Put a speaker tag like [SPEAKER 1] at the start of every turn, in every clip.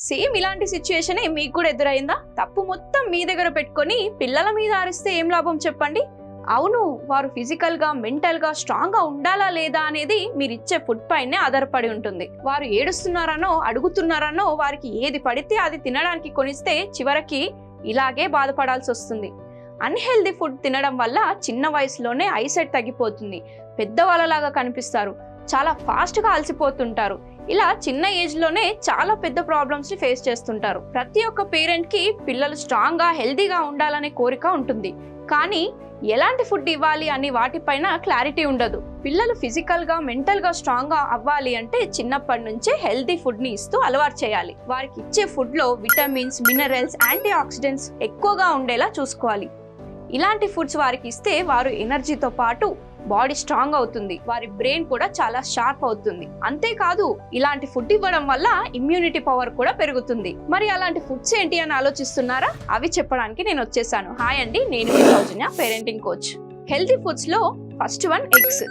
[SPEAKER 1] Same ఇలాంటి సిచ్యుయేషనే మీకు కూడా ఎదురైందా? తప్పు మొత్తం మీ దగ్గర పెట్టుకొని పిల్లల మీద ఆరిస్తే ఏం లాభం చెప్పండి? అవును, వారు ఫిజికల్గా మెంటల్గా స్ట్రాంగ్గా ఉండాలా లేదా అనేది మీరు ఇచ్చే ఫుడ్ పైనే ఆధారపడి ఉంటుంది. వారు ఏడుస్తున్నారనో అడుగుతున్నారనో వారికి ఏది పడితే అది తినడానికి కొనిస్తే చివరికి ఇలాగే బాధపడాల్సి వస్తుంది. అన్హెల్దీ ఫుడ్ తినడం వల్ల చిన్న వయసులోనే ఐసైట్ తగ్గిపోతుంది, పెద్దవాళ్ళలాగా కనిపిస్తారు, చాలా ఫాస్ట్గా అలసిపోతుంటారు. ఇలా చిన్న ఏజ్లోనే చాలా పెద్ద ప్రాబ్లమ్స్ని ఫేస్ చేస్తుంటారు. ప్రతి ఒక్క పేరెంట్కి పిల్లలు స్ట్రాంగ్గా హెల్దీగా ఉండాలనే కోరిక ఉంటుంది, కానీ ఎలాంటి ఫుడ్ ఇవ్వాలి అని వాటిపైన క్లారిటీ ఉండదు. పిల్లలు ఫిజికల్గా మెంటల్గా స్ట్రాంగ్గా అవ్వాలి అంటే చిన్నప్పటి నుంచే హెల్దీ ఫుడ్ని ఇస్తూ అలవాటు చేయాలి. వారికి ఇచ్చే ఫుడ్లో విటమిన్స్, మినరల్స్, యాంటీ ఆక్సిడెంట్స్ ఎక్కువగా ఉండేలా చూసుకోవాలి. ఇలాంటి ఫుడ్స్ వారికి ఇస్తే వారు ఎనర్జీతో పాటు బాడీ స్ట్రాంగ్ అవుతుంది, వారి బ్రెయిన్ కూడా చాలా షార్ప్ అవుతుంది. అంతేకాదు ఇలాంటి ఫుడ్ ఇవ్వడం వల్ల ఇమ్యూనిటీ పవర్ కూడా పెరుగుతుంది. మరి అలాంటి ఫుడ్స్ ఏంటి అని ఆలోచిస్తున్నారా? అవి చెప్పడానికి నేను వచ్చేసాను. హాయ్ అండి, నేను మీ Soujanya, parenting coach. Healthy foods లో ఫస్ట్ వన్ ఎగ్స్.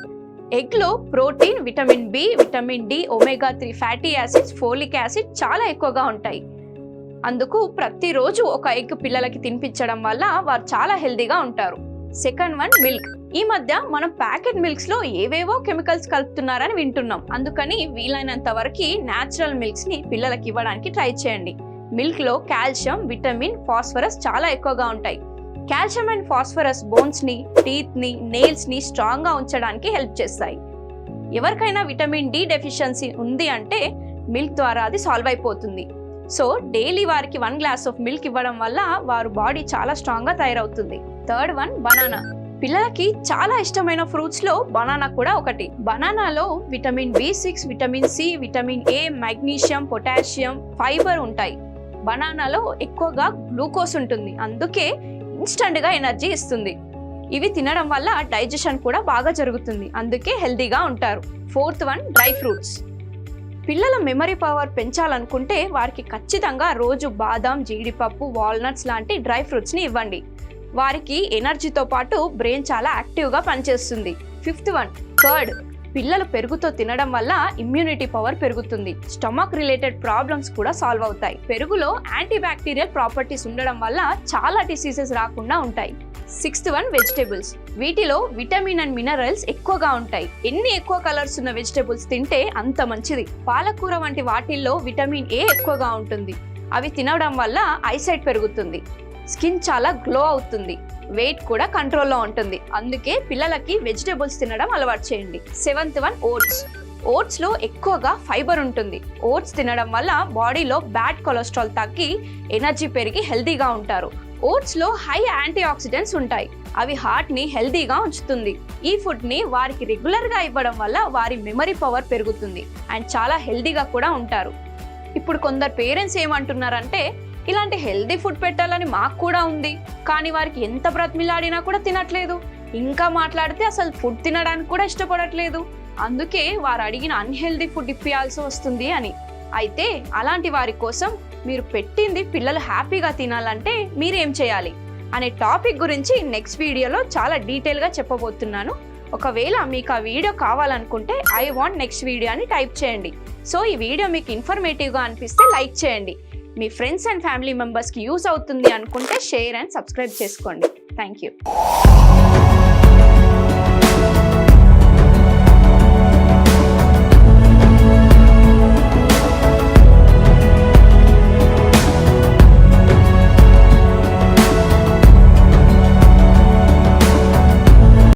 [SPEAKER 1] ఎగ్ లో protein, vitamin B, vitamin D, omega 3 fatty acids, folic acid చాలా ఎక్కువగా ఉంటాయి. అందుకు ప్రతిరోజు ఒక ఎగ్ పిల్లలకి తినిపించడం వల్ల వారు చాలా హెల్దీగా ఉంటారు. Second one milk. ఈ మధ్య మనం ప్యాకెట్ మిల్క్స్ లో ఏవేవో కెమికల్స్ కలుపుతున్నారని వింటున్నాం. అందుకని వీలైనంత వరకు న్యాచురల్ మిల్క్స్ ని పిల్లలకి ఇవ్వడానికి ట్రై చేయండి. మిల్క్ లో కాల్షియం, విటమిన్, ఫాస్ఫరస్ చాలా ఎక్కువగా ఉంటాయి. కాల్షియం అండ్ ఫాస్ఫరస్ బోన్స్ ని, టీత్ ని, నెయిల్స్ ని స్ట్రాంగ్ గా ఉంచడానికి హెల్ప్ చేస్తాయి. ఎవరికైనా విటమిన్ డి డెఫిషియన్సీ ఉంది అంటే మిల్క్ ద్వారా అది సాల్వ్ అయిపోతుంది. సో డైలీ వారికి 1 గ్లాస్ ఆఫ్ మిల్క్ ఇవ్వడం వల్ల వారు బాడీ చాలా స్ట్రాంగ్ గా తయారవుతుంది. Third one banana. పిల్లలకి చాలా ఇష్టమైన ఫ్రూట్స్ లో బనానా కూడా ఒకటి. బనానాలో vitamin B6, vitamin C, vitamin A, magnesium, potassium, fibre ఉంటాయి. బనానాలో ఎక్కువగా గ్లూకోజ్ ఉంటుంది, అందుకే ఇన్స్టంట్ గా ఎనర్జీ ఇస్తుంది. ఇవి తినడం వల్ల డైజెషన్ కూడా బాగా జరుగుతుంది, అందుకే హెల్దీగా ఉంటారు. Fourth one dry fruits. పిల్లల మెమరీ పవర్ పెంచాలనుకుంటే వారికి ఖచ్చితంగా రోజు బాదం, జీడిపప్పు, వాల్నట్స్ లాంటి డ్రై ఫ్రూట్స్ని ఇవ్వండి. వారికి ఎనర్జీతో పాటు బ్రెయిన్ చాలా యాక్టివ్గా పనిచేస్తుంది. Fifth one curd. పిల్లలు పెరుగుతో తినడం వల్ల ఇమ్యూనిటీ పవర్ పెరుగుతుంది, స్టమక్ రిలేటెడ్ ప్రాబ్లమ్స్ కూడా సాల్వ్ అవుతాయి. పెరుగులో యాంటీ బ్యాక్టీరియల్ ప్రాపర్టీస్ ఉండడం వల్ల చాలా డిసీజెస్ రాకుండా ఉంటాయి. Sixth one vegetables. వీటిలో విటమిన్ అండ్ మినరల్స్ ఎక్కువగా ఉంటాయి. ఎన్ని ఎక్కువ కలర్స్ ఉన్న వెజిటేబుల్స్ తింటే అంత మంచిది. పాలకూర వంటి వాటిల్లో విటమిన్ ఏ ఎక్కువగా ఉంటుంది. అవి తినడం వల్ల ఐసైట్ పెరుగుతుంది, స్కిన్ చాలా గ్లో అవుతుంది, వెయిట్ కూడా కంట్రోల్లో ఉంటుంది. అందుకే పిల్లలకి వెజిటేబుల్స్ తినడం అలవాటు చేయండి. Seventh one votes. ఓట్స్లో ఎక్కువగా ఫైబర్ ఉంటుంది. ఓట్స్ తినడం వల్ల బాడీలో బ్యాడ్ కొలెస్ట్రాల్ తగ్గి ఎనర్జీ పెరిగి హెల్తీగా ఉంటారు. ఓట్స్లో హై యాంటీ ఆక్సిడెంట్స్ ఉంటాయి, అవి హార్ట్ని హెల్తీగా ఉంచుతుంది. ఈ ఫుడ్ని వారికి రెగ్యులర్గా ఇవ్వడం వల్ల వారి మెమరీ పవర్ పెరుగుతుంది అండ్ చాలా హెల్తీగా కూడా ఉంటారు. ఇప్పుడు కొందరు పేరెంట్స్ ఏమంటున్నారంటే, ఇలాంటి హెల్దీ ఫుడ్ పెట్టాలని మాకు కూడా ఉంది, కానీ వారికి ఎంత బ్రతిమిలాడినా కూడా తినట్లేదు, ఇంకా మాట్లాడితే అసలు ఫుడ్ తినడానికి కూడా ఇష్టపడట్లేదు, అందుకే వారు అడిగిన అన్హెల్దీ ఫుడ్ ఇప్పియాల్సి వస్తుంది అని. అయితే అలాంటి వారి కోసం మీరు పెట్టింది పిల్లలు హ్యాపీగా తినాలంటే మీరేం చేయాలి అనే టాపిక్ గురించి నెక్స్ట్ వీడియోలో చాలా డీటెయిల్గా చెప్పబోతున్నాను. ఒకవేళ మీకు ఆ వీడియో కావాలనుకుంటే ఐ వాంట్ నెక్స్ట్ వీడియో అని టైప్ చేయండి. సో ఈ వీడియో మీకు ఇన్ఫర్మేటివ్గా అనిపిస్తే లైక్ చేయండి. మీ ఫ్రెండ్స్ అండ్ ఫ్యామిలీ మెంబర్స్కి యూస్ అవుతుంది అనుకుంటే షేర్ అండ్ సబ్స్క్రైబ్ చేసుకోండి. Thank you.